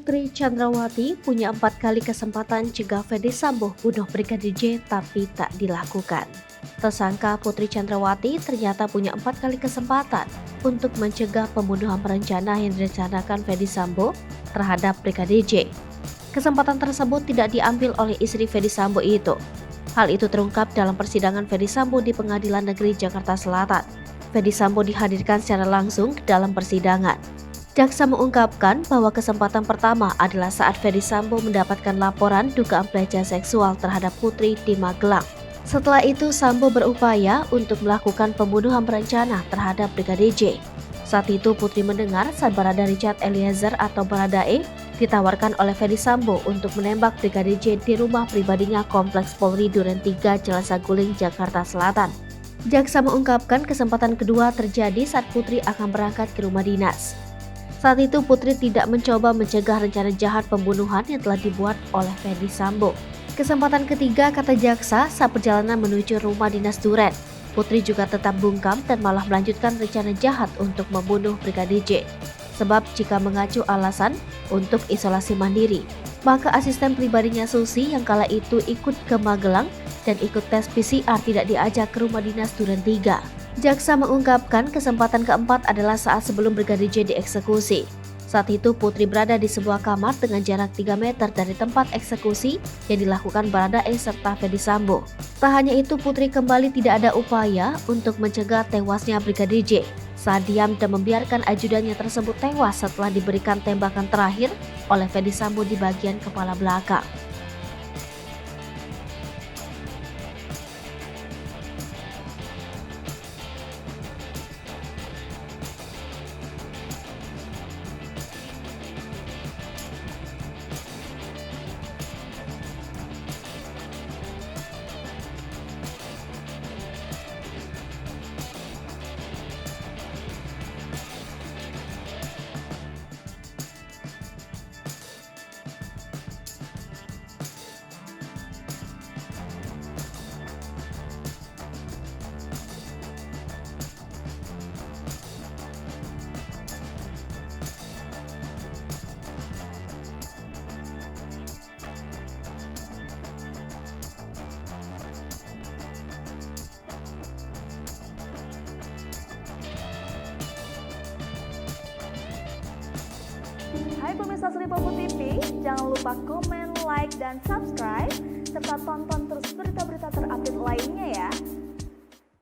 Putri Chandrawati punya 4 kali kesempatan cegah Ferdy Sambo bunuh Brigadir J tapi tak dilakukan. Tersangka Putri Chandrawati ternyata punya 4 kali kesempatan untuk mencegah pembunuhan berencana yang direncanakan Ferdy Sambo terhadap Brigadir J. Kesempatan tersebut tidak diambil oleh istri Ferdy Sambo itu. Hal itu terungkap dalam persidangan Ferdy Sambo di Pengadilan Negeri Jakarta Selatan. Ferdy Sambo dihadirkan secara langsung ke dalam persidangan. Jaksa mengungkapkan bahwa kesempatan pertama adalah saat Ferdy Sambo mendapatkan laporan dugaan pelecehan seksual terhadap Putri di Magelang. Setelah itu Sambo berupaya untuk melakukan pembunuhan berencana terhadap Brigadir J. Saat itu Putri mendengar saat Barada Richard Eliezer atau Baradae ditawarkan oleh Ferdy Sambo untuk menembak Brigadir J di rumah pribadinya Kompleks Polri Duren 3 Jalan Saguling, Jakarta Selatan. Jaksa mengungkapkan kesempatan kedua terjadi saat Putri akan berangkat ke rumah dinas. Saat itu Putri tidak mencoba mencegah rencana jahat pembunuhan yang telah dibuat oleh Ferdy Sambo. Kesempatan ketiga, kata jaksa, saat perjalanan menuju rumah dinas Duren, Putri juga tetap bungkam dan malah melanjutkan rencana jahat untuk membunuh Brigadir J. Sebab jika mengacu alasan untuk isolasi mandiri, maka asisten pribadinya Susi yang kala itu ikut ke Magelang dan ikut tes PCR tidak diajak ke rumah dinas Duren 3. Jaksa mengungkapkan kesempatan keempat adalah saat sebelum Brigadir J dieksekusi. Saat itu Putri berada di sebuah kamar dengan jarak 3 meter dari tempat eksekusi yang dilakukan Baradae serta Ferdy Sambo. Tak hanya itu, Putri kembali tidak ada upaya untuk mencegah tewasnya Brigadir J saat diam dan membiarkan ajudannya tersebut tewas setelah diberikan tembakan terakhir oleh Ferdy Sambo di bagian kepala belakang. Hai pemirsa Sri Popo TV, jangan lupa komen, like, dan subscribe, serta tonton terus berita-berita terupdate lainnya ya.